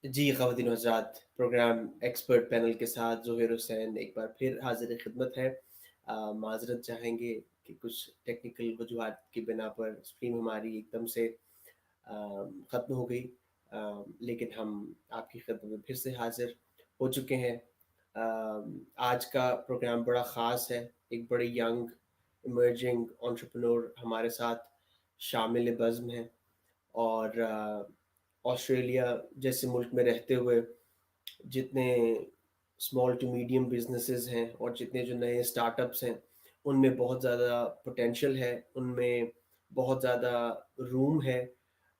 जी, ख़वातीन और हज़रात, programme expert panel के साथ ज़ुहैर हुसैन एक बार फिर हाज़िर ख़िदमत है। माज़रत चाहेंगे कि कुछ टेक्निकल वजूहात की बिना पर स्ट्रीम हमारी एकदम से ख़त्म हो गई। लेकिन हम आपकी खिदमत में फिर से हाज़िर हो चुके हैं। आज का प्रोग्राम बड़ा ख़ास है। एक बड़े यंग इमर्जिंग एंटरप्रेन्योर हमारे साथ शामिल बज़्म हैं और ऑस्ट्रेलिया जैसे मुल्क में रहते हुए जितने स्मॉल टू मीडियम बिजनेसेस हैं और जितने जो नए स्टार्टअप्स हैं उनमें बहुत ज़्यादा पोटेंशियल है, उनमें बहुत ज़्यादा रूम है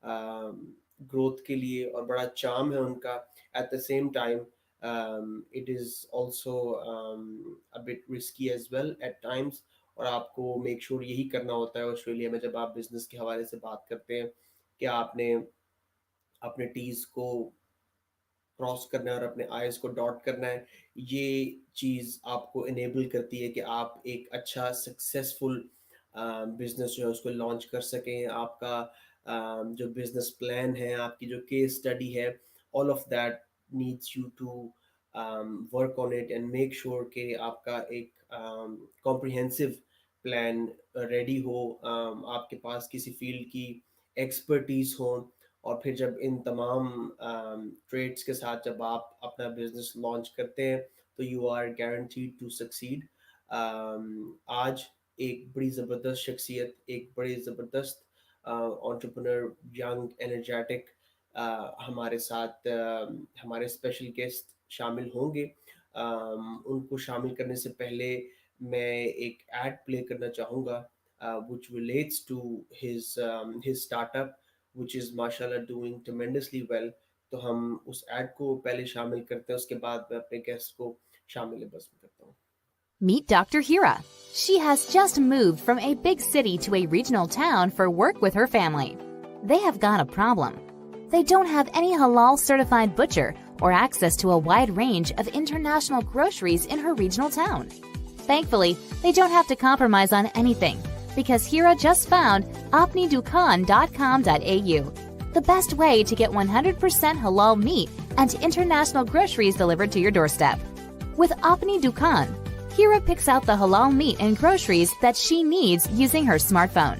ग्रोथ के लिए और बड़ा चार्म है उनका। At the same time it is also a bit risky as well at times, और आपको मेक श्योर यही करना होता है ऑस्ट्रेलिया में जब आप बिजनेस के हवाले से बात करते हैं कि आपने अपने टीज को क्रॉस करना है और अपने आईज को डॉट करना है। ये चीज़ आपको इनेबल करती है कि आप एक अच्छा सक्सेसफुल बिजनेस जो है उसको लॉन्च कर सकें। आपका जो बिजनेस प्लान है, आपकी जो केस स्टडी है, all of that needs you to work on it and make sure कि आपका एक कॉम्प्रिहेंसिव प्लान रेडी हो, आपके पास किसी फील्ड की एक्सपर्टीज हो, और फिर जब इन तमाम ट्रेड्स के साथ जब आप अपना बिजनेस लॉन्च करते हैं तो you are guaranteed to succeed. आज एक बड़ी ज़बरदस्त शख्सियत, एक बड़ी ज़बरदस्त एंटरप्रेन्योर, यंग एनर्जेटिक हमारे साथ हमारे स्पेशल गेस्ट शामिल होंगे। उनको शामिल करने से पहले मैं एक एड प्ले करना चाहूँगा which relates to his startup which is माशाल्लाह doing tremendously well। तो हम उस ऐड को पहले शामिल करते हैं, उसके बाद मैं अपने गेस्ट को शामिल बस में करता हूँ। Meet Dr. Hira. She has just moved from a big city to a regional town for work with her family. They have got a problem. They don't have any Halal certified butcher or access to a wide range of international groceries in her regional town. Thankfully, they don't have to compromise on anything because Hira just found apnidukaan.com.au, the best way to get 100% halal meat and international groceries delivered to your doorstep. With Apni Dukaan, Hira picks out the halal meat and groceries that she needs using her smartphone.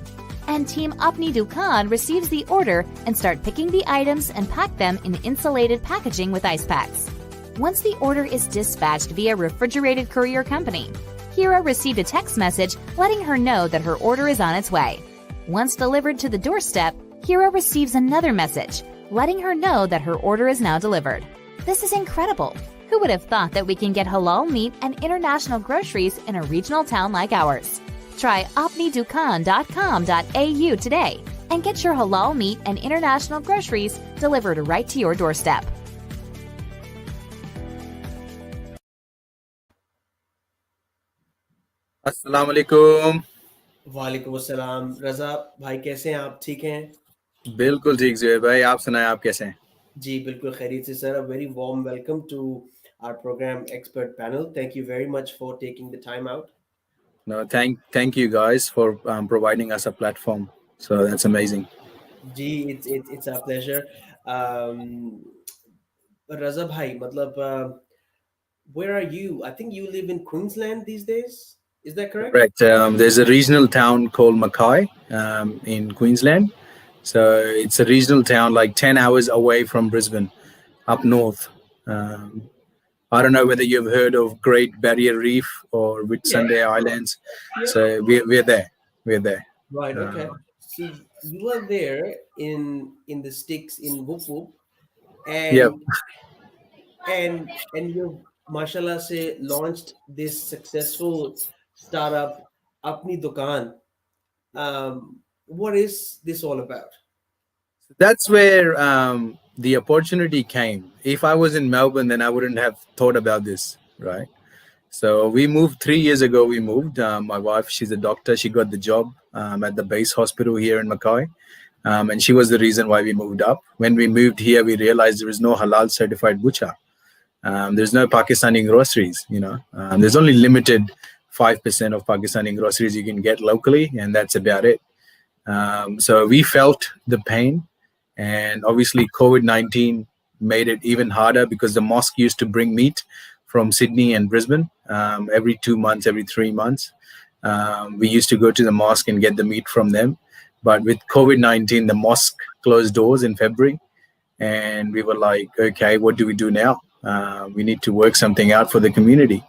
And Team Apni Dukaan receives the order and start picking the items and pack them in insulated packaging with ice packs. Once the order is dispatched via refrigerated courier company, Hira received a text message letting her know that her order is on its way. Once delivered to the doorstep, Hira receives another message letting her know that her order is now delivered. This is incredible. Who would have thought that we can get halal meat and international groceries in a regional town like ours? Try apnidukaan.com.au today and get your halal meat and international groceries delivered right to your doorstep. अस्सलाम वालेकुम। वालेकुम अस्सलाम। रज़ा भाई कैसे हैं आप? ठीक हैं? बिल्कुल ठीक ज़ुहैर भाई, आप सुनाएं, आप कैसे हैं? जी बिल्कुल खैरियत से sir. A very warm welcome to our programme expert panel. Thank you very much for taking the time out. No, thank you guys for providing us a platform. So that's amazing. जी it's our pleasure। Raza भाई मतलब where are you? I think you live in Queensland these days. Is that correct? Correct. There's a regional town called Mackay in Queensland. So it's a regional town like 10 hours away from Brisbane, up north. I don't know whether you've heard of Great Barrier Reef or Whitsunday Islands. Yeah. So we're there. We're there. Right. Okay. So you are there in the sticks in Whoop Whoop, and Yep. and you've mashallah say launched this successful startup Apni Dukaan. What is this all about? That's where the opportunity came. If I was in Melbourne, then I wouldn't have thought about this, right? So we moved 3 years ago. We moved. My wife, she's a doctor. She got the job at the base hospital here in Mackay. And she was the reason why we moved up. When we moved here, we realized there was no halal certified butcher. There's no Pakistani groceries, there's only limited 5% of Pakistani groceries you can get locally, and that's about it. So we felt the pain, and obviously COVID-19 made it even harder because the mosque used to bring meat from Sydney and Brisbane every 2 months, every 3 months. We used to go to the mosque and get the meat from them. But with COVID-19, the mosque closed doors in February. And we were like, okay, what do we do now? We need to work something out for the community.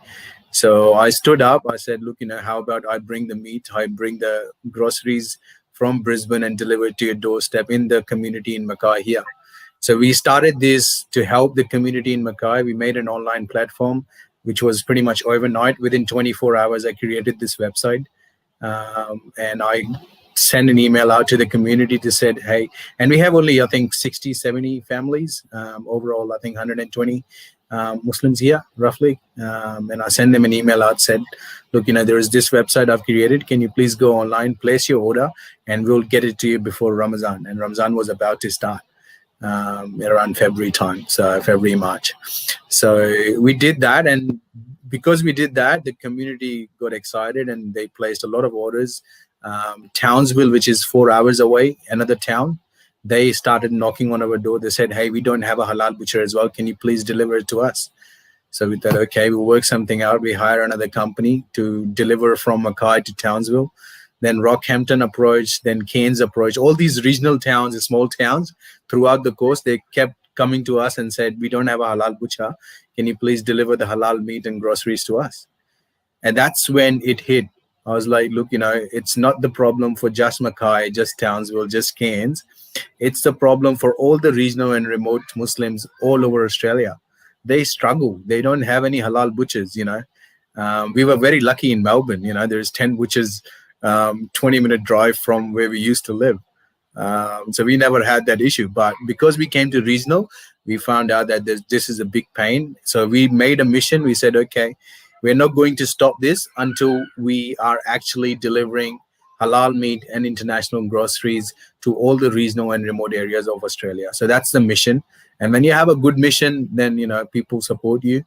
So I stood up. I said, look, how about I bring the meat, I bring the groceries from Brisbane and deliver it to your doorstep in the community in Mackay here. So we started this to help the community in Mackay. We made an online platform, which was pretty much overnight. Within 24 hours, I created this website. And I sent an email out to the community to say, hey, and we have only, I think, 60, 70 families. Overall, I think 120 Muslims here, roughly. And I sent them an email out, said, look, there is this website I've created. Can you please go online, place your order, and we'll get it to you before Ramadan. And Ramadan was about to start around February time, so February, March. So we did that. And because we did that, the community got excited and they placed a lot of orders. Townsville, which is 4 hours away, another town, they started knocking on our door. They said, hey, we don't have a halal butcher as well. Can you please deliver it to us? So we thought, okay, we'll work something out. We hire another company to deliver from Mackay to Townsville. Then Rockhampton approached, then Cairns approached. All these regional towns, small towns throughout the coast, they kept coming to us and said, we don't have a halal butcher. Can you please deliver the halal meat and groceries to us? And that's when it hit. I was like, look, it's not the problem for just Mackay, just Townsville, just Cairns. It's the problem for all the regional and remote Muslims all over Australia. They struggle. They don't have any halal butchers, We were very lucky in Melbourne. There's 10 butchers, 20-minute drive from where we used to live. So we never had that issue. But because we came to regional, we found out that this is a big pain. So we made a mission. We said, okay, we're not going to stop this until we are actually delivering halal meat and international groceries to all the regional and remote areas of Australia. So that's the mission. And when you have a good mission, then, people support you.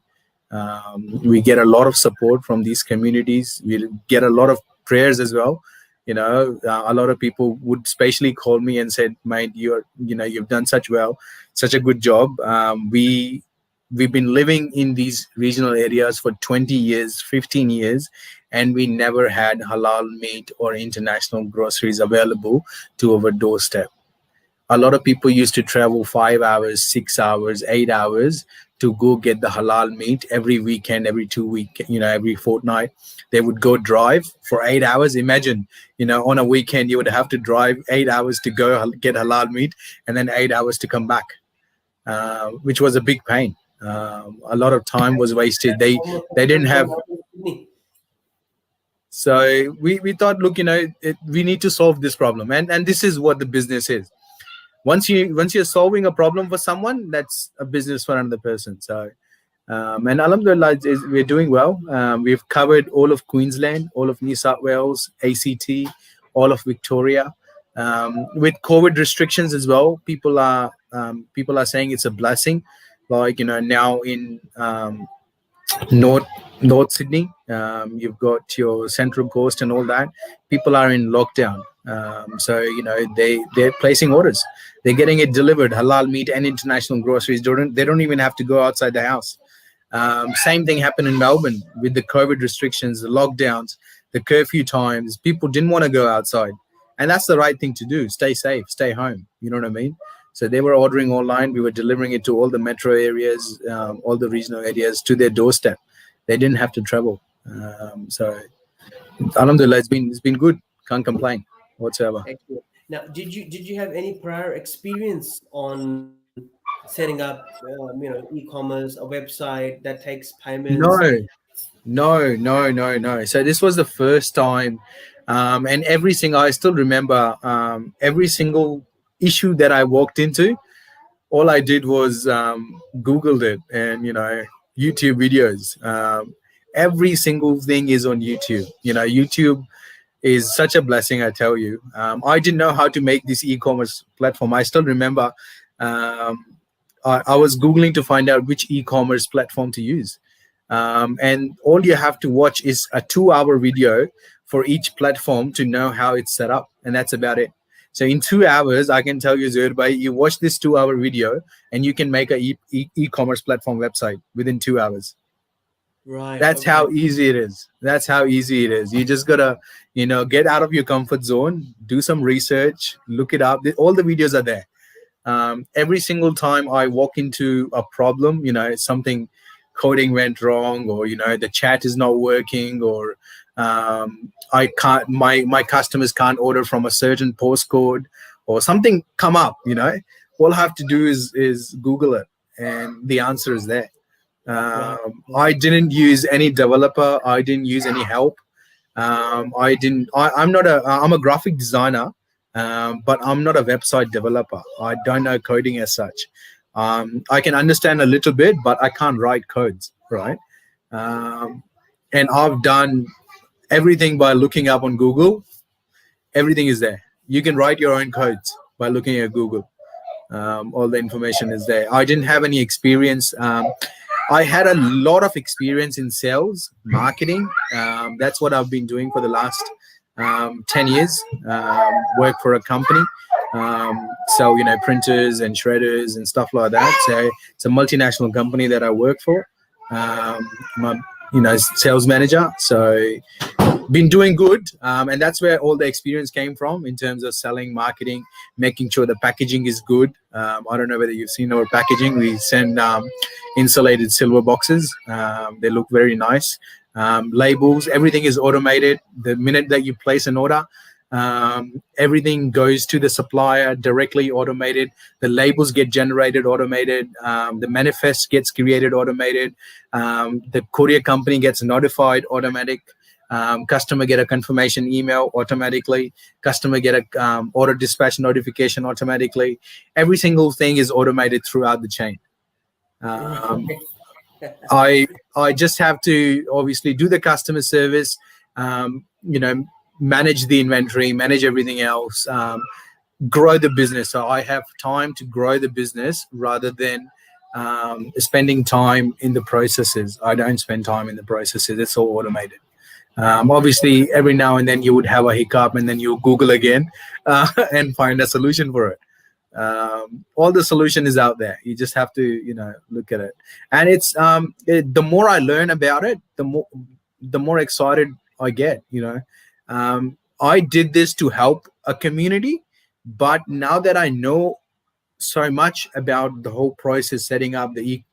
We get a lot of support from these communities. We get a lot of prayers as well. A lot of people would specially call me and said, mate, you've done such a good job. We've been living in these regional areas for 20 years, 15 years, and we never had halal meat or international groceries available to our doorstep. A lot of people used to travel 5 hours, 6 hours, 8 hours to go get the halal meat every weekend, every 2 week, every fortnight. They would go drive for 8 hours. Imagine, on a weekend, you would have to drive 8 hours to go get halal meat and then 8 hours to come back, which was a big pain. A lot of time was wasted. They didn't have. So we thought, look, we need to solve this problem, and this is what the business is. Once you're solving a problem for someone, that's a business for another person. So and alhamdulillah, we're doing well. We've covered all of Queensland, all of New South Wales, ACT, all of Victoria. With COVID restrictions as well, people are saying it's a blessing. Like, now in North Sydney, you've got your Central Coast and all that. People are in lockdown. So, they're placing orders. They're getting it delivered, halal meat and international groceries. They don't even have to go outside the house. Same thing happened in Melbourne with the COVID restrictions, the lockdowns, the curfew times. People didn't want to go outside. And that's the right thing to do. Stay safe, stay home. You know what I mean? So they were ordering online. We were delivering it to all the metro areas, all the regional areas, to their doorstep. They didn't have to travel. So, alhamdulillah, it's been good. Can't complain whatsoever. Excellent. Now, did you have any prior experience on setting up, e-commerce, a website that takes payments? No. So this was the first time, and I still remember every single issue that I walked into. All I did was Googled it, and YouTube videos. Every single thing is on YouTube. YouTube is such a blessing, I tell you. I didn't know how to make this e-commerce platform. I still remember I was Googling to find out which e-commerce platform to use. And all you have to watch is a 2-hour video for each platform to know how it's set up. And that's about it. So in 2 hours, I can tell you, Zuhair bhai, you watch this 2 hour video and you can make a e-commerce platform website within 2 hours. Right. That's Okay. how easy it is. That's how easy it is. You just gotta, get out of your comfort zone, do some research, look it up. All the videos are there. Every single time I walk into a problem, something coding went wrong, or the chat is not working, or I can't, my customers can't order from a certain postcode, or something come up, all I have to do is Google it, and the answer is there. Right. I didn't use any developer. I didn't use any help. I didn't. I'm not a. I'm a graphic designer, but I'm not a website developer. I don't know coding as such. I can understand a little bit, but I can't write codes, right? And I've done everything by looking up on Google. Everything is there. You can write your own codes by looking at Google. All the information is there. I didn't have any experience. I had a lot of experience in sales, marketing. That's what I've been doing for the last 10 years. Work for a company, sell printers and shredders and stuff like that. So it's a multinational company that I work for. I'm a sales manager. So been doing good, and that's where all the experience came from in terms of selling, marketing, making sure the packaging is good. I don't know whether you've seen our packaging. We send insulated silver boxes. They look very nice. Labels, everything is automated. The minute that you place an order, everything goes to the supplier directly, automated. The labels get generated, automated. The manifest gets created, automated. The courier company gets notified, automatic. Customer get a confirmation email automatically. Customer get a order dispatch notification automatically. Every single thing is automated throughout the chain. I just have to obviously do the customer service, manage the inventory, manage everything else, grow the business. So I have time to grow the business rather than spending time in the processes. I don't spend time in the processes. It's all automated. Obviously, every now and then you would have a hiccup, and then you Google again and find a solution for it. All the solution is out there. You just have to, look at it. And it's the more I learn about it, the more excited I get. I did this to help a community, but now that I know so much about the whole process, setting up the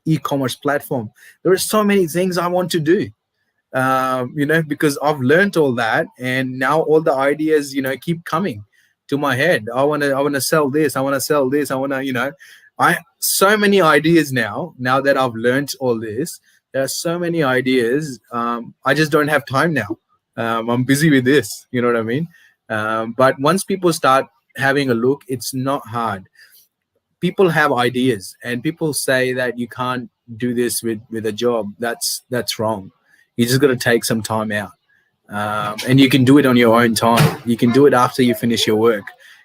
e-commerce platform, there are so many things I want to do. Because I've learned all that, and now all the ideas, keep coming to my head. I want to sell this. I want to sell this. I want to, I so many ideas now that I've learned all this. There are so many ideas. I just don't have time now. I'm busy with this. You know what I mean? But once people start having a look, it's not hard. People have ideas, and people say that you can't do this with a job. That's wrong. You just got to take some time out, and you can do it on your own time. You can do it after you finish your work.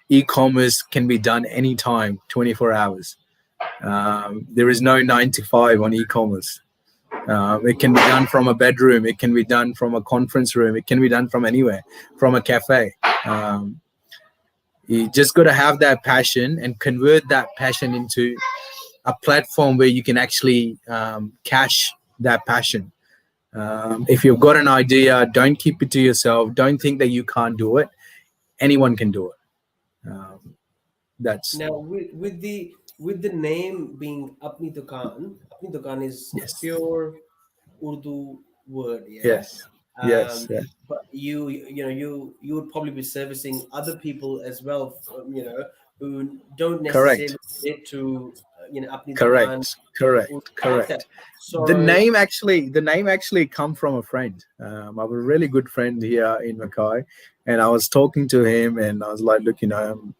E-commerce can be done anytime, 24 hours. There is no 9 to 5 on e-commerce. It can be done from a bedroom. It can be done from a conference room. It can be done from anywhere, from a cafe. You just got to have that passion and convert that passion into a platform where you can actually cash that passion. If you've got an idea, don't keep it to yourself. Don't think that you can't do it. Anyone can do it. That's Now with the name being Apni Dukaan is a yes, pure Urdu word, yeah. yes, yes, yeah. But you would probably be servicing other people as well, who don't Correct. necessarily relate to Apni Dukaan. Correct. So The name actually come from a friend. I have a really good friend here in Mackay, and I was talking to him, and I was like, look,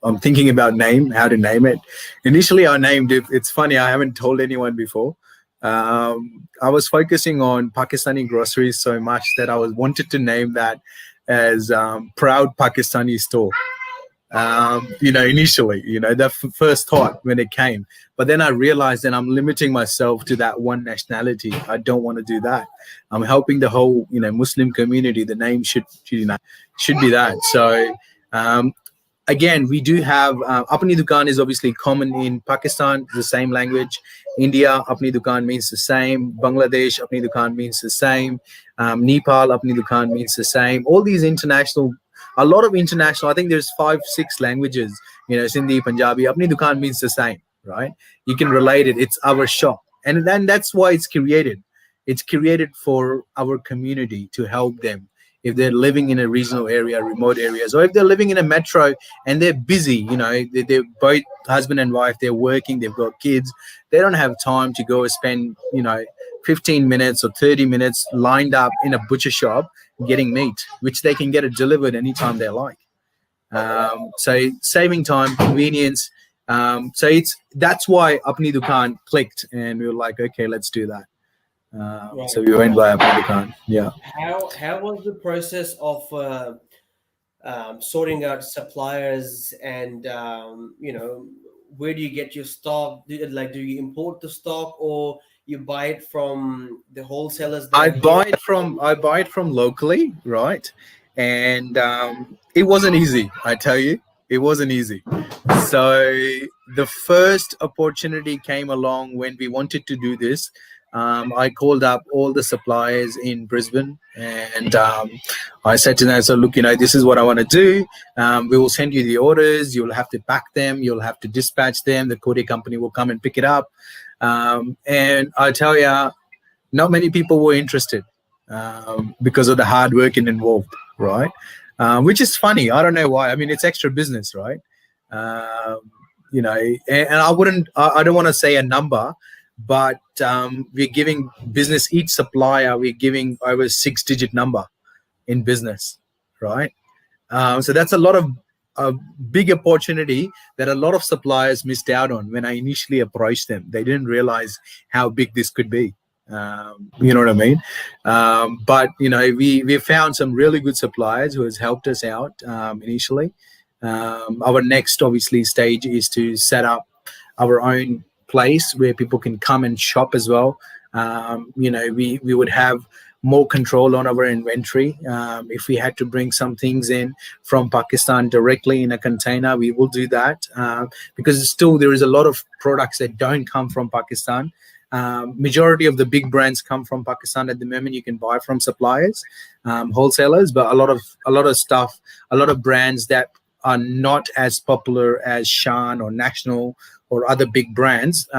I'm thinking about how to name it. Initially, I named it. It's funny, I haven't told anyone before. I was focusing on Pakistani groceries so much that I wanted to name that as Proud Pakistani Store. Initially, the first thought when it came, but then I realized that I'm limiting myself to that one nationality. I don't want to do that. I'm helping the whole, Muslim community. The name should be that. So, again, we do have Apni Dukaan is obviously common in Pakistan, the same language. India, Apni Dukaan means the same. Bangladesh, Apni Dukaan means the same. Nepal, Apni Dukaan means the same. All these international, a lot of international, I think there's 5-6 languages, Sindhi, Punjabi. Apni Dukaan means the same, right? You can relate it. It's our shop. And then that's why it's created. It's created for our community to help them if they're living in a regional area, remote areas, or if they're living in a metro and they're busy, they're both husband and wife, they're working, they've got kids, they don't have time to go spend, 15 minutes or 30 minutes lined up in a butcher shop getting meat, which they can get it delivered anytime they like. So saving time, convenience. That's why Apni Dukaan clicked, and we were like, okay, let's do that. Right. So we went by Apni Dukaan. Yeah. How was the process of sorting out suppliers, and where do you get your stock? Do you import the stock, or you buy it from the wholesalers? I buy it from locally, right? And it wasn't easy, I tell you. It wasn't easy. So the first opportunity came along when we wanted to do this. I called up all the suppliers in Brisbane, and I said to them, so look, this is what I want to do. We will send you the orders. You'll have to pack them. You'll have to dispatch them. The courier company will come and pick it up. And I tell you, not many people were interested because of the hard work involved, right? Which is funny. I don't know why. I mean, it's extra business, right? And I don't want to say a number, but we're giving business, each supplier, we're giving over 6-digit number in business, right? So that's a big opportunity that a lot of suppliers missed out on when I initially approached them. They didn't realize how big this could be. You know what I mean? But we found some really good suppliers who has helped us out initially. Our next obviously stage is to set up our own place where people can come and shop as well. We would have more control on our inventory. If we had to bring some things in from Pakistan directly in a container, we will do that because still there is a lot of products that don't come from Pakistan. Majority of the big brands come from Pakistan at the moment. You can buy from suppliers, wholesalers, but a lot of stuff, a lot of brands that are not as popular as Shan or National or other big brands,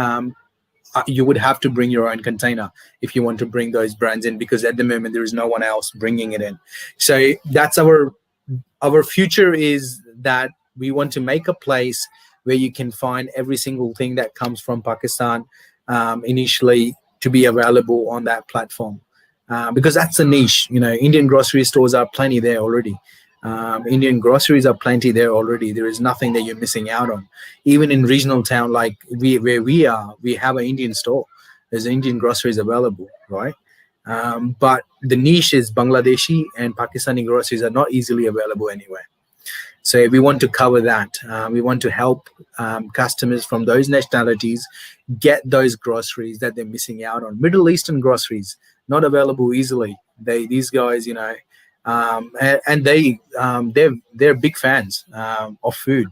you would have to bring your own container if you want to bring those brands in, because at the moment there is no one else bringing it in. So that's our future, is that we want to make a place where you can find every single thing that comes from Pakistan initially to be available on that platform, because that's a niche. Indian grocery stores are plenty there already. Indian groceries are plenty there already. There is nothing that you're missing out on. Even in regional town like where we are, we have an Indian store. There's Indian groceries available, right? But the niche is Bangladeshi and Pakistani groceries are not easily available anywhere. So we want to cover that. We want to help customers from those nationalities get those groceries that they're missing out on. Middle Eastern groceries, not available easily. These guys, and they're big fans of food.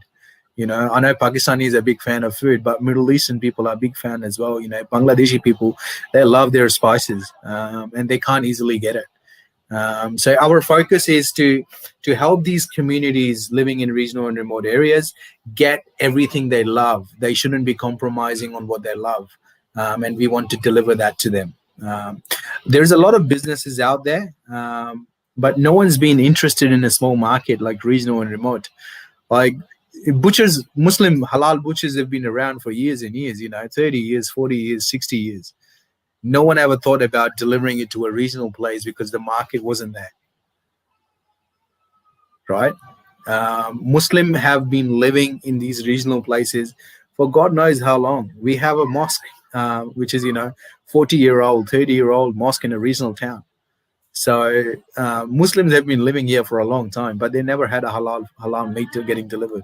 I know Pakistanis are big fan of food, but Middle Eastern people are big fan as well. Bangladeshi people, they love their spices, and they can't easily get it. So our focus is to help these communities living in regional and remote areas get everything they love. They shouldn't be compromising on what they love, and we want to deliver that to them. There's a lot of businesses out there, but no one's been interested in a small market like regional and remote. Like butchers, Muslim halal butchers have been around for years and years, 30 years, 40 years, 60 years. No one ever thought about delivering it to a regional place because the market wasn't there, right? Muslim have been living in these regional places for God knows how long. We have a mosque, which is, 40-year-old, 30-year-old mosque in a regional town. So Muslims have been living here for a long time, but they never had a halal meat getting delivered.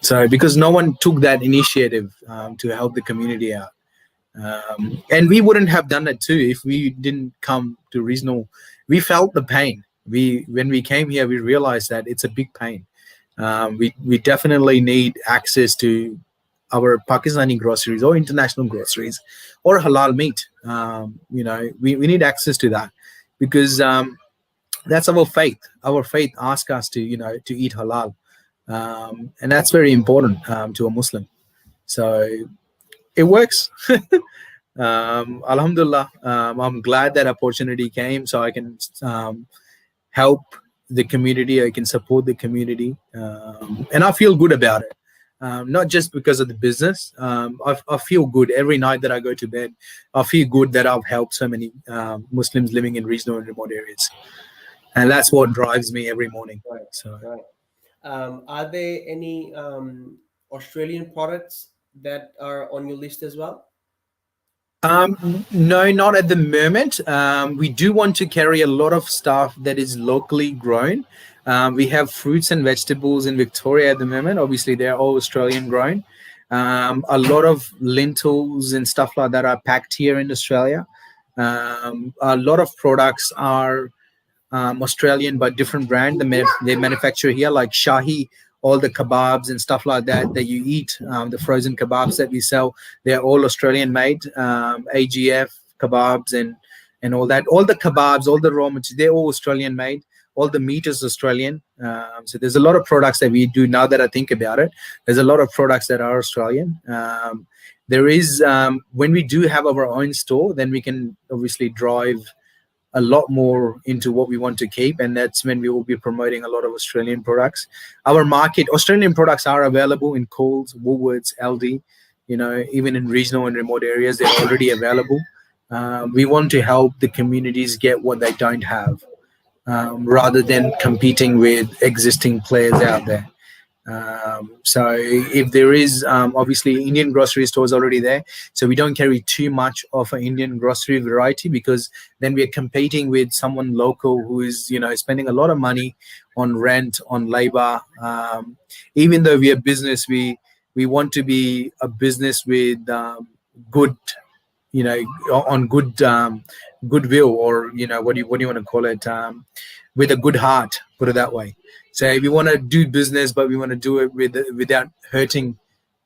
So because no one took that initiative to help the community out. And we wouldn't have done it too if we didn't come to regional. We felt the pain. When we came here, we realized that it's a big pain. We definitely need access to our Pakistani groceries or international groceries or halal meat. We need access to that because that's our faith. Our faith asks us to to eat halal, and that's very important to a Muslim. So it works. Alhamdulillah, I'm glad that opportunity came so I can help the community. I can support the community, and I feel good about it. Not just because of the business. I feel good every night that I go to bed. I feel good that I've helped so many Muslims living in regional and remote areas, and that's what drives me every morning. Right, So. right. Are there any Australian products that are on your list as well? No, not at the moment. We do want to carry a lot of stuff that is locally grown. We have fruits and vegetables in Victoria at the moment. Obviously, they're all Australian grown. A lot of lentils and stuff like that are packed here in Australia. A lot of products are Australian but different brand. They manufacture here, like Shahi, all the kebabs and stuff like that you eat. The frozen kebabs that we sell, they're all Australian made. AGF kebabs and all that. All the kebabs, all the raw materials, they're all Australian made. All the meat is Australian. So there's a lot of products that we do. Now that I think about it, there's a lot of products that are Australian. There is when we do have our own store, then we can obviously drive a lot more into what we want to keep, and that's when we will be promoting a lot of Australian products. Our market, Australian products are available in Coles, Woolworths, LD, even in regional and remote areas, they're already available. We want to help the communities get what they don't have, rather than competing with existing players out there. So if there is, obviously Indian grocery stores already there, so we don't carry too much of an Indian grocery variety, because then we're competing with someone local who is spending a lot of money on rent, on labor. Even though we are business, we want to be a business with good, on good goodwill, or what do you want to call it, with a good heart, put it that way. So we want to do business, but we want to do it without hurting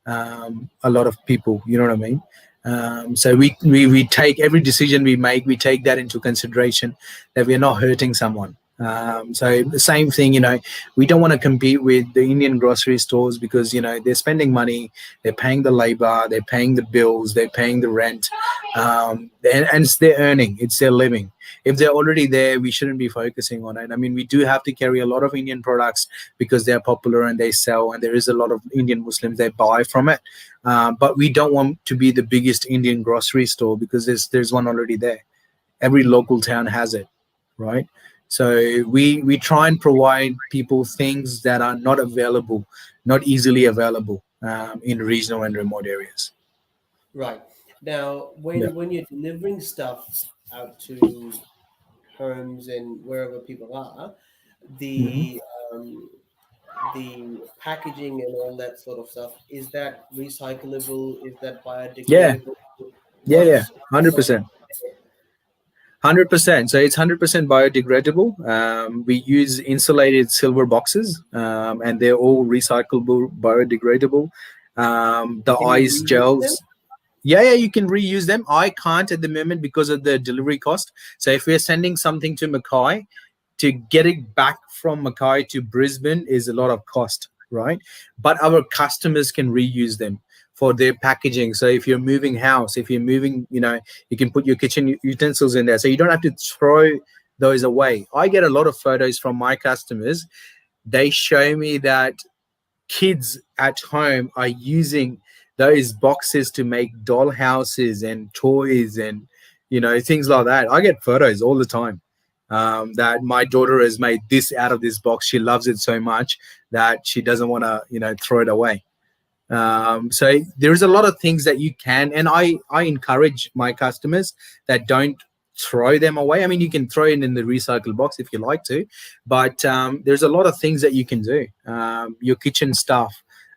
a lot of people. You know what I mean? So we take every decision we make, we take that into consideration, that we're not hurting someone. So the same thing, we don't want to compete with the Indian grocery stores, because they're spending money, they're paying the labor, they're paying the bills, they're paying the rent, and it's their earning, it's their living. If they're already there, we shouldn't be focusing on it. I mean, we do have to carry a lot of Indian products because they're popular and they sell, and there is a lot of Indian Muslims that buy from it. But we don't want to be the biggest Indian grocery store, because there's one already there. Every local town has it, right? So we try and provide people things that are not available, not easily available in regional and remote areas. Right. Now, Yeah. when you're delivering stuff out to homes and wherever people are, Mhm. the um, the packaging and all that sort of stuff, is that recyclable? Is that Yeah, biodegradable? yeah, What's 100%. 100%. So it's 100% biodegradable. We use insulated silver boxes, and they're all recyclable, biodegradable. The can you ice reuse them? gels. Yeah, you can reuse them. I can't at the moment because of the delivery cost. So if we're sending something to Mackay, to get it back from Mackay to Brisbane is a lot of cost, right? But our customers can reuse them for their packaging. So if you're moving house, if you're moving, you can put your kitchen utensils in there. So you don't have to throw those away. I get a lot of photos from my customers. They show me that kids at home are using those boxes to make doll houses and toys and things like that. I get photos all the time, that my daughter has made this out of this box. She loves it so much that she doesn't want to throw it away. So there's a lot of things that you can, and I encourage my customers that don't throw them away. I mean, you can throw it in the recycle box if you like to, but there's a lot of things that you can do. Your kitchen stuff,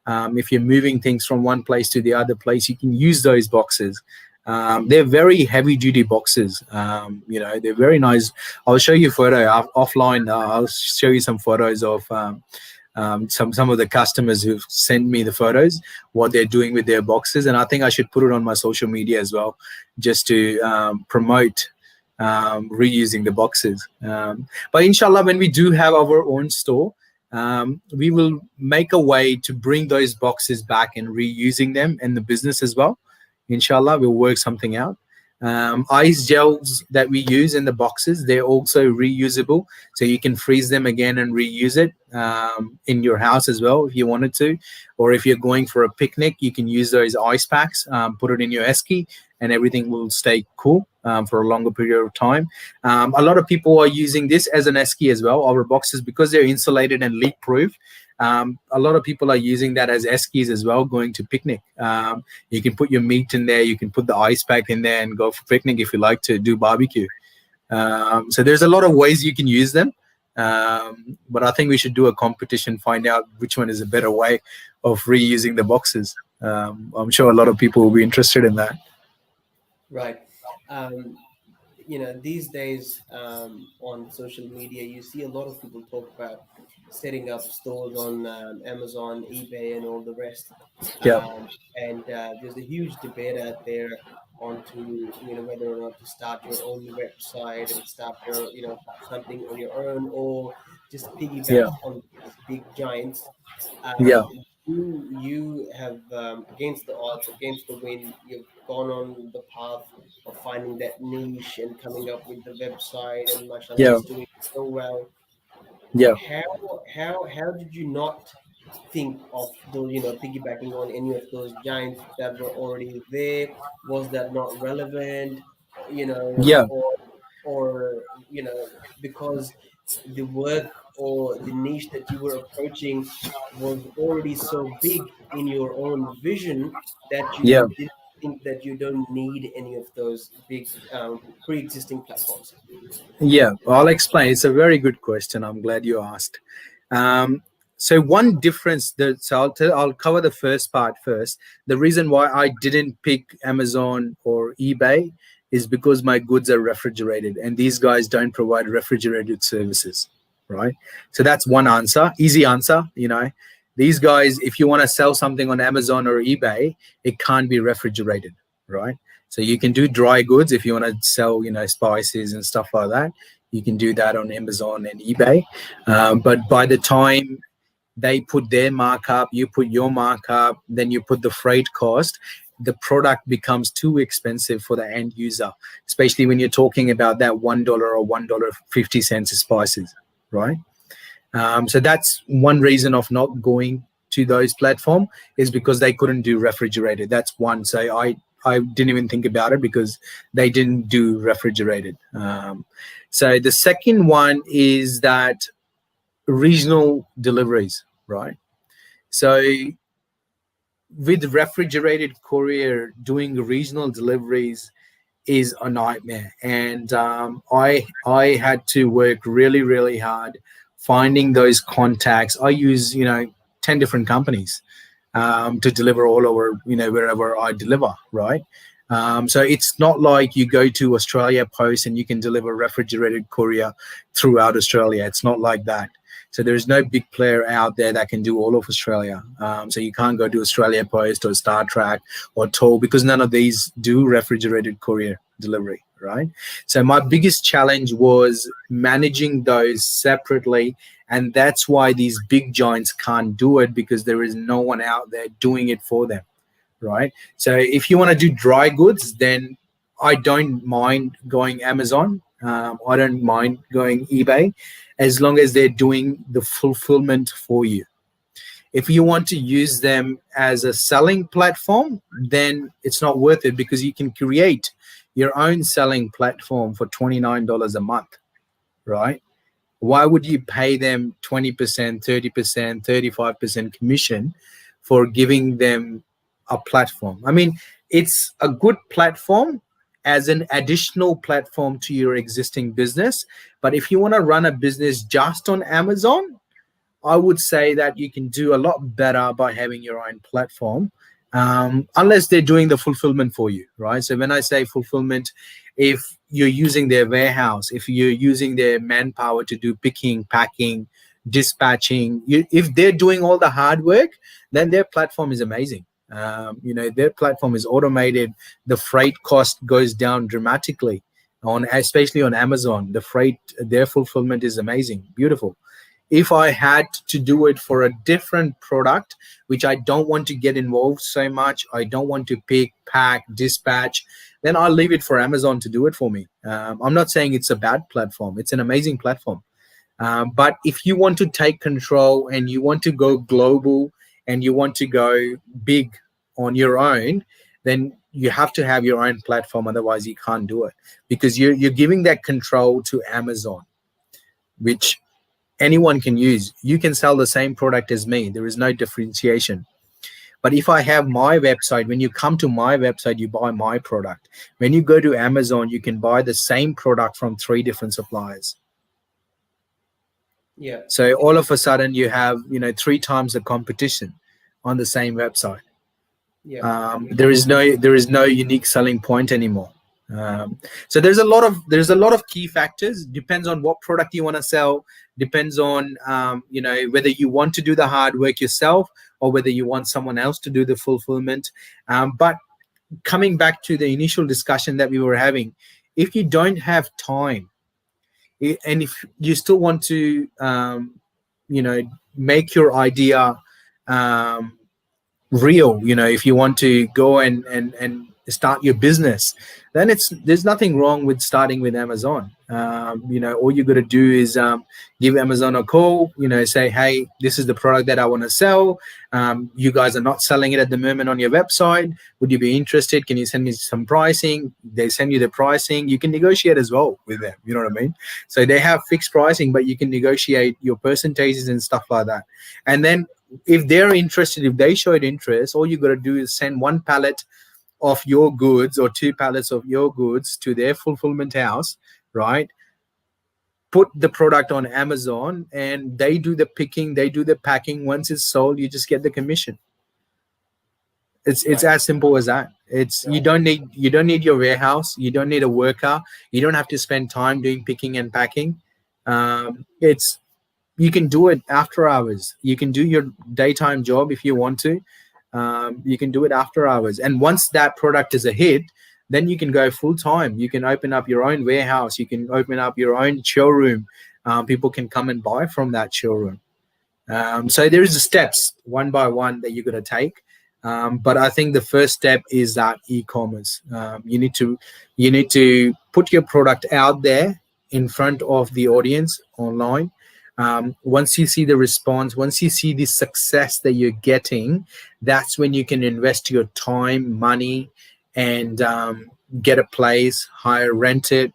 if you're moving things from one place to the other place, you can use those boxes. They're very heavy duty boxes. They're very nice. I'll show you a photo offline. I'll show you some photos of some of the customers who've sent me the photos, what they're doing with their boxes, and I think I should put it on my social media as well, just to promote reusing the boxes. But inshallah, when we do have our own store, we will make a way to bring those boxes back and reusing them in the business as well. Inshallah, we'll work something out. Ice gels that we use in the boxes, they're also reusable, so you can freeze them again and reuse it in your house as well if you wanted to. Or if you're going for a picnic, you can use those ice packs, put it in your esky, and everything will stay cool for a longer period of time. A lot of people are using this as an esky as well, our boxes, because they're insulated and leak proof. A lot of people are using that as eskies as well, going to picnic. You can put your meat in there, you can put the ice pack in there and go for picnic if you like to do barbecue. So there's a lot of ways you can use them. But I think we should do a competition, find out which one is a better way of reusing the boxes. I'm sure a lot of people will be interested in that. Right. These days on social media, you see a lot of people talk about setting up stores on Amazon, eBay, and all the rest. Yeah. And there's a huge debate out there onto whether or not to start your own website and start your something on your own, or just piggyback on these big giants. Yeah. You have against the odds, against the wind, you've gone on the path of finding that niche and coming up with the website, and mashallah, it's doing so well. Yeah. How did you not think of those, piggybacking on any of those giants that were already there? Was that not relevant? Yeah. Or because the work or the niche that you were approaching was already so big in your own vision that Yeah. you didn't think that you don't need any of those big pre-existing platforms? Yeah, I'll explain. It's a very good question. I'm glad you asked. So one difference that I'll cover the first part first. The reason why I didn't pick Amazon or eBay is because my goods are refrigerated, and these guys don't provide refrigerated services, right? So that's one answer, easy answer. These guys, if you want to sell something on Amazon or eBay, it can't be refrigerated, right? So you can do dry goods if you want to sell, spices and stuff like that. You can do that on Amazon and eBay. But by the time they put their markup, you put your markup, then you put the freight cost, the product becomes too expensive for the end user, especially when you're talking about that $1 or $1.50 spices, right? So that's one reason of not going to those platforms, is because they couldn't do refrigerated. That's one. So I didn't even think about it because they didn't do refrigerated. So the second one is that regional deliveries, right? So with refrigerated courier, doing regional deliveries is a nightmare. And I had to work really, really hard finding those contacts. I use, 10 different companies to deliver all over, wherever I deliver, right? So it's not like you go to Australia Post and you can deliver refrigerated courier throughout Australia. It's not like that. So there's no big player out there that can do all of Australia. So you can't go to Australia Post or Star Trek or Toll, because none of these do refrigerated courier delivery, right? So my biggest challenge was managing those separately. And that's why these big giants can't do it, because there is no one out there doing it for them, right? So if you want to do dry goods, then I don't mind going Amazon. I don't mind going eBay, as long as they're doing the fulfillment for you. If you want to use them as a selling platform, then it's not worth it, because you can create your own selling platform for $29 a month, right? Why would you pay them 20%, 30%, 35% commission for giving them a platform? I mean, it's a good platform as an additional platform to your existing business. But if you want to run a business just on Amazon, I would say that you can do a lot better by having your own platform, unless they're doing the fulfillment for you, right? So when I say fulfillment, if you're using their warehouse, if you're using their manpower to do picking, packing, dispatching. If they're doing all the hard work, then their platform is amazing. Their platform is automated. The freight cost goes down dramatically especially on Amazon. The freight, their fulfillment is amazing, beautiful. If I had to do it for a different product, which I don't want to get involved so much, I don't want to pick, pack, dispatch, then I'll leave it for Amazon to do it for me. I'm not saying it's a bad platform. It's an amazing platform. But if you want to take control and you want to go global and you want to go big on your own, then you have to have your own platform. Otherwise, you can't do it, because you're giving that control to Amazon, which anyone can use. You can sell the same product as me. There is no differentiation. But if I have my website, when you come to my website, you buy my product. When you go to Amazon, you can buy the same product from 3 different suppliers. Yeah. So all of a sudden you have 3 times the competition on the same website. Yeah. There is no unique selling point anymore. So there's a lot of key factors. Depends on what product you want to sell. Depends on whether you want to do the hard work yourself or whether you want someone else to do the fulfillment. But coming back to the initial discussion that we were having, if you don't have time, and if you still want to make your idea real, if you want to go and start your business, then there's nothing wrong with starting with Amazon. All you got to do is give Amazon a call, say, hey, this is the product that I want to sell. You guys are not selling it at the moment on your website. Would you be interested? Can you send me some pricing? They send you the pricing. You can negotiate as well with them. You know what I mean? So they have fixed pricing, but you can negotiate your percentages and stuff like that. And then if they're interested, if they showed interest, all you got to do is send 1 pallet of your goods or 2 pallets of your goods to their fulfillment house, right? Put the product on Amazon and they do the picking, they do the packing. Once it's sold, you just get the commission. It's as simple as that. You don't need your warehouse, you don't need a worker, you don't have to spend time doing picking and packing. You can do it after hours. You can do your daytime job if you want to. You can do it after hours. And once that product is a hit, then you can go full time. You can open up your own warehouse. You can open up your own showroom. People can come and buy from that showroom. So there is the steps one by one that you're going to take. But I think the first step is that e-commerce. You need to put your product out there in front of the audience online. Once you see the response, once you see the success that you're getting, that's when you can invest your time, money, and get a place, rent it,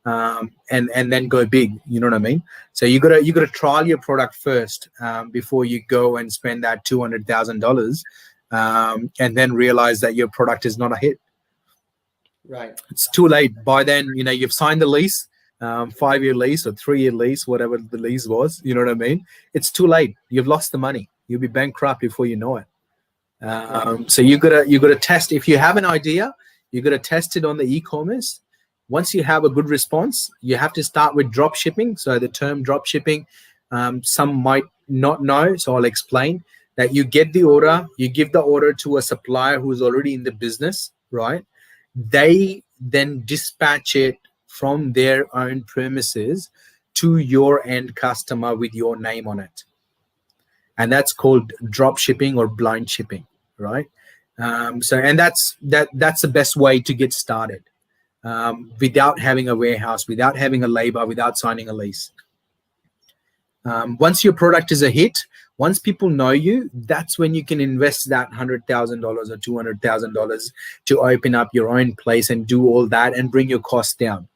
and then go big. You know what I mean? So you gotta trial your product first before you go and spend that $200,000, and then realize that your product is not a hit. Right. It's too late. By then, you've signed the lease. 5-year lease or 3-year lease, whatever the lease was, you know what I mean? It's too late. You've lost the money. You'll be bankrupt before you know it. So you gotta test. If you have an idea, you gotta test it on the e-commerce. Once you have a good response, you have to start with drop shipping. So the term drop shipping, some might not know, so I'll explain that. You get the order, you give the order to a supplier who's already in the business, right? They then dispatch it from their own premises to your end customer with your name on it. And that's called drop shipping or blind shipping, right? And that's the best way to get started, without having a warehouse, without having a labor, without signing a lease. Once your product is a hit, once people know you, that's when you can invest that $100,000 or $200,000 to open up your own place and do all that and bring your costs down.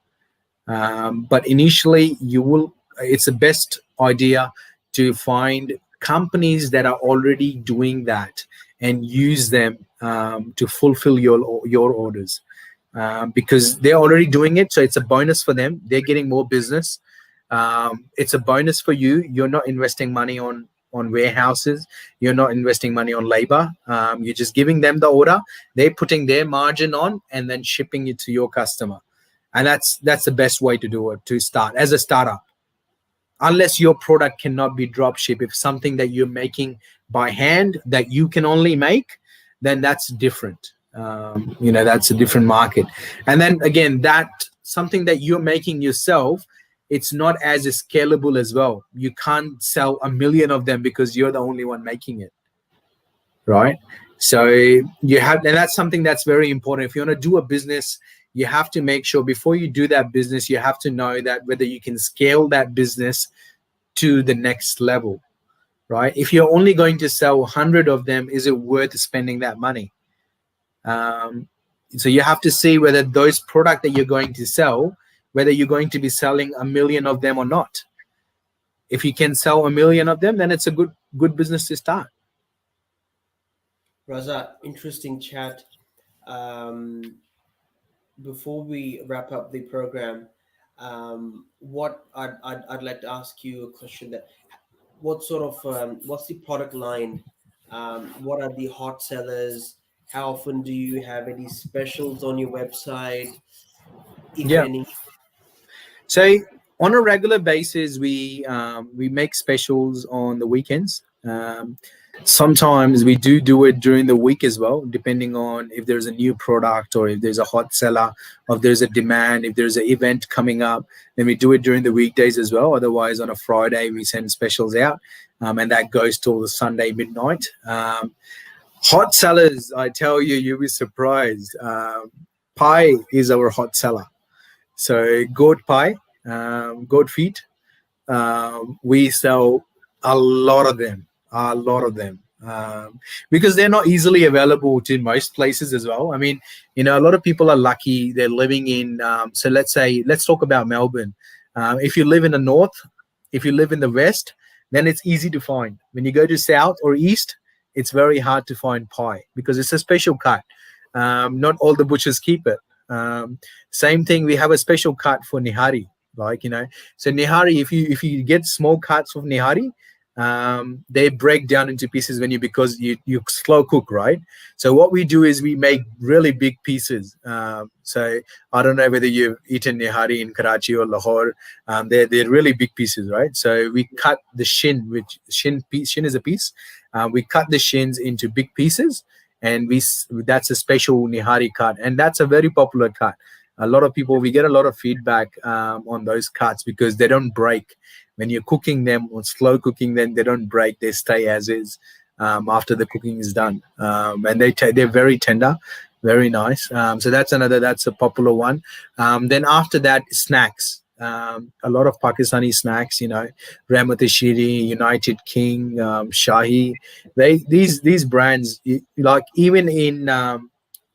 But initially, it's the best idea to find companies that are already doing that and use them to fulfill your orders, because they're already doing it. So it's a bonus for them. They're getting more business. It's a bonus for you. You're not investing money on warehouses. You're not investing money on labor. You're just giving them the order. They're putting their margin on and then shipping it to your customer. And that's the best way to do it, to start as a startup. unless your product cannot be drop ship. If something that you're making by hand that you can only make, then that's different. That's a different market. And then again, that something that you're making yourself, it's not as scalable as well. You can't sell 1 million of them because you're the only one making it, right? So you have, and that's something that's very important. If you want to do a business, you have to make sure before you do that business, you have to know that whether you can scale that business to the next level, right? If you're only going to sell 100 of them, is it worth spending that money? So you have to see whether those product that you're going to sell, whether you're going to be selling 1 million of them or not. If you can sell 1 million of them, then it's a good business to start. Raza, interesting chat. Before we wrap up the program, what I'd like to ask you a question: that what sort of what's the product line? What are the hot sellers? How often do you have any specials on your website, if Yeah. any? So on a regular basis, we make specials on the weekends. Sometimes we do it during the week as well, depending on if there's a new product or if there's a hot seller, or if there's a demand, if there's an event coming up, then we do it during the weekdays as well. Otherwise, on a Friday, we send specials out, and that goes till the Sunday midnight. Hot sellers, I tell you, you'll be surprised. Pie is our hot seller. So goat pie, goat feet, we sell a lot of them, because they're not easily available to most places as well. I mean, a lot of people are lucky. They're living in, so let's talk about Melbourne. If you live in the north, if you live in the west, then it's easy to find. When you go to south or east, it's very hard to find pie because it's a special cut. Not all the butchers keep it. Same thing, we have a special cut for nihari, so nihari, if you get small cuts of nihari, they break down into pieces because you slow cook, right? So what we do is we make really big pieces. So I don't know whether you've eaten nihari in Karachi or Lahore. They're really big pieces, right? So we cut the shin, which shin is a piece. We cut the shins into big pieces, and that's a special nihari cut, and that's a very popular cut. A lot of people, we get a lot of feedback on those cuts because they don't break. When you're cooking them or slow cooking them, they don't break. They stay as is after the cooking is done, and they're very tender, very nice. So that's a popular one. Then after that, snacks. A lot of Pakistani snacks, Rahmat Shiri, United King, Shahi. These brands, like even in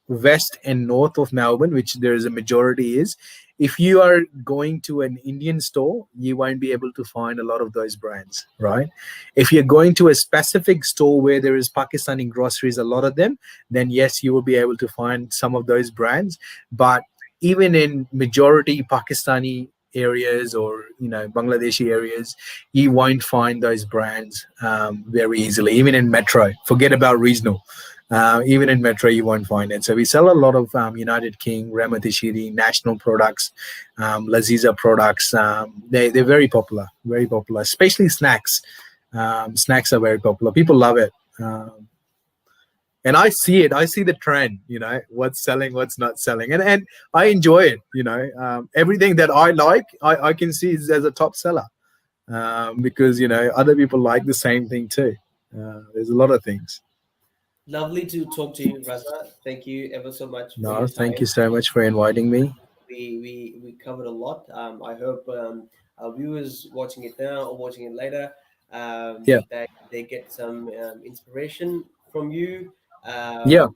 west and north of Melbourne, which there is a majority is, if you are going to an Indian store, you won't be able to find a lot of those brands, right? If you're going to a specific store where there is Pakistani groceries, a lot of them, then yes, you will be able to find some of those brands. But even in majority Pakistani areas or Bangladeshi areas, you won't find those brands very easily. Even in metro, forget about regional. Even in metro, you won't find it. So we sell a lot of United King, Rahmat Shiri, national products, Laziza products. They're very popular, especially snacks. Snacks are very popular. People love it. And I see it. I see the trend, what's selling, what's not selling. And I enjoy it, everything that I like, I can see as a top seller because, other people like the same thing too. There's a lot of things. Lovely to talk to you, Raza. Thank you ever so much for No, your thank time. you so much for inviting me. We covered a lot. I hope our viewers watching it now or watching it later, Yeah. that they get some inspiration from you. Yeah.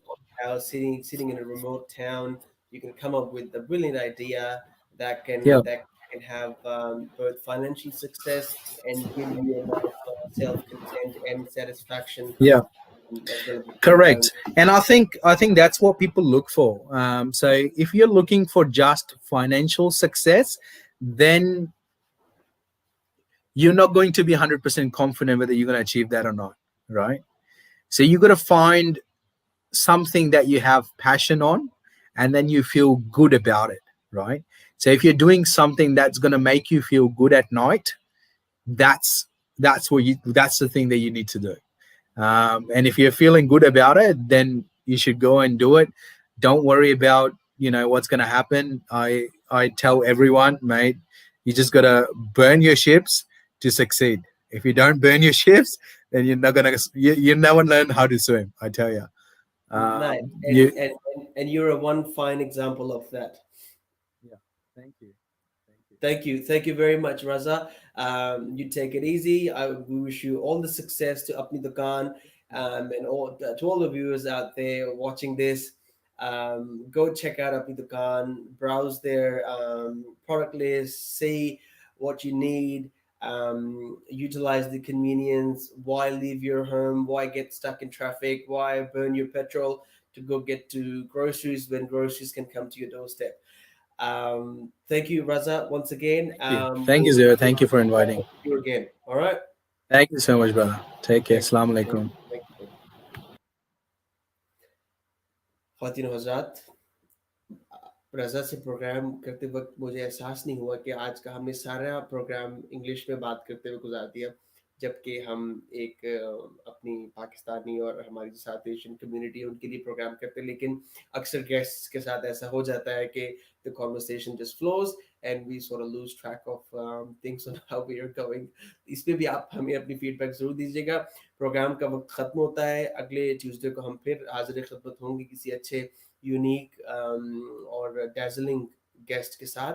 How sitting in a remote town, you can come up with a brilliant idea Yeah. that can have both financial success and give you a lot of self-content and satisfaction Yeah. as well at the same time. Correct. And I think that's what people look for. So if you're looking for just financial success, then you're not going to be 100% confident whether you're going to achieve that or not, right? So you got to find something that you have passion on, and then you feel good about it, right? So if you're doing something that's going to make you feel good at night, that's that's the thing that you need to do. And if you're feeling good about it, then you should go and do it. Don't worry about what's going to happen. I tell everyone, mate, you just got to burn your ships to succeed. If you don't burn your ships, then you're not gonna you never learn how to swim, I tell you. Nice. You And you're a one fine example of that. Yeah, thank you. Thank you very much, Raza. You take it easy. We wish you all the success to Apni Dukaan, and to all the viewers out there watching this. Go check out Apni Dukaan, browse their product list, see what you need, utilize the convenience. Why leave your home? Why get stuck in traffic? Why burn your petrol to go get to groceries when groceries can come to your doorstep? Thank you, Raza, once again. Thank you, Zuhair. Thank you for inviting. You again. All right. Thank you so much, brother. Take care. Assalamu alaikum. Thank you. ख्वातीन और हज़रात, रज़ा से programme करते वक्त मुझे एहसास नहीं हुआ कि आज का हमने सारा प्रोग्राम इंग्लिश में बात करते हुए गुजार दिया, जबकि हम एक अपनी पाकिस्तानी और हमारी जो साथ एशियन कम्युनिटी है उनके लिए प्रोग्राम करते हैं, लेकिन अक्सर गेस्ट्स के साथ ऐसा हो जाता है कि the conversation just flows and we sort of lose track of things on how we are going. इस पे भी आप हमें अपनी फीडबैक जरूर दीजिएगा. प्रोग्राम का वक्त ख़त्म होता है. अगले ट्यूसडे को हम फिर हाजिर खिदमत होंगे किसी अच्छे यूनिक और डैज़लिंग गेस्ट के साथ.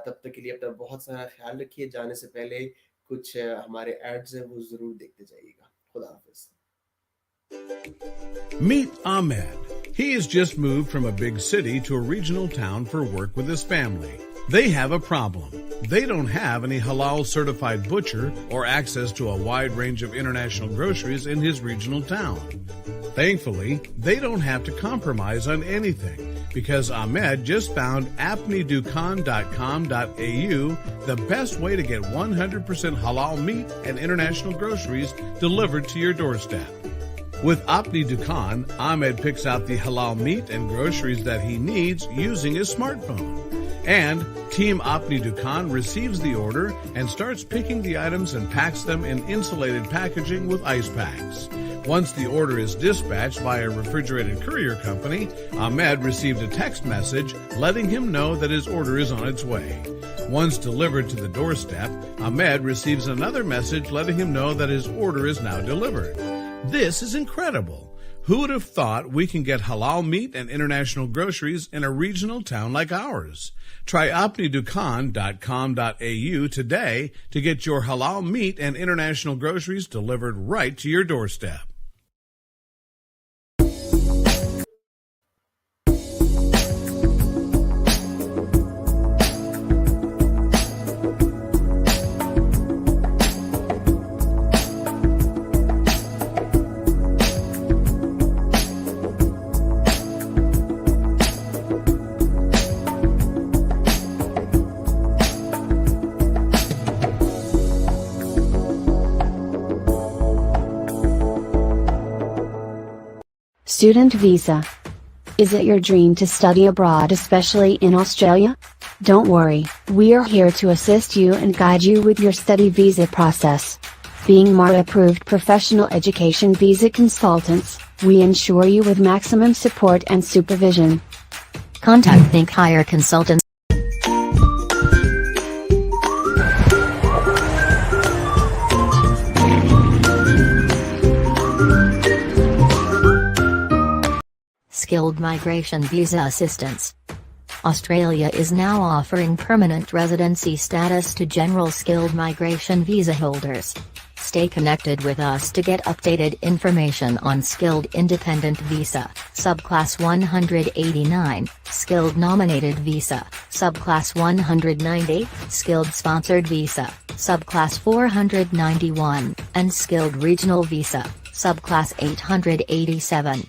तब तक के लिए अपना बहुत सारा ख्याल रखिए. जाने से पहले कुछ हमारे एड्स हैं वो ज़रूर देखते जाइएगा. खुदा हाफिज़. Meet Ahmed. He has just moved from a big city to a regional town for work with his family. They have a problem. They don't have any halal certified butcher or access to a wide range of international groceries in his regional town. Thankfully, they don't have to compromise on anything because Ahmed just found apnidukaan.com.au, the best way to get 100% halal meat and international groceries delivered to your doorstep. With Apni Dukaan, Ahmed picks out the halal meat and groceries that he needs using his smartphone. And Team Apni Dukaan receives the order and starts picking the items and packs them in insulated packaging with ice packs. Once the order is dispatched by a refrigerated courier company, Ahmed received a text message letting him know that his order is on its way. Once delivered to the doorstep, Ahmed receives another message letting him know that his order is now delivered. This is incredible. Who would have thought we can get halal meat and international groceries in a regional town like ours? Try apnidukaan.com.au today to get your halal meat and international groceries delivered right to your doorstep. Student visa. Is it your dream to study abroad, especially in Australia? Don't worry, we are here to assist you and guide you with your study visa process. Being MARA approved professional education visa consultants, we ensure you with maximum support and supervision. Contact Think Higher Consultants. Skilled Migration Visa Assistance. Australia is now offering permanent residency status to general skilled migration visa holders. Stay connected with us to get updated information on Skilled Independent Visa, Subclass 189, Skilled Nominated Visa, Subclass 190, Skilled Sponsored Visa, Subclass 491, and Skilled Regional Visa, Subclass 887.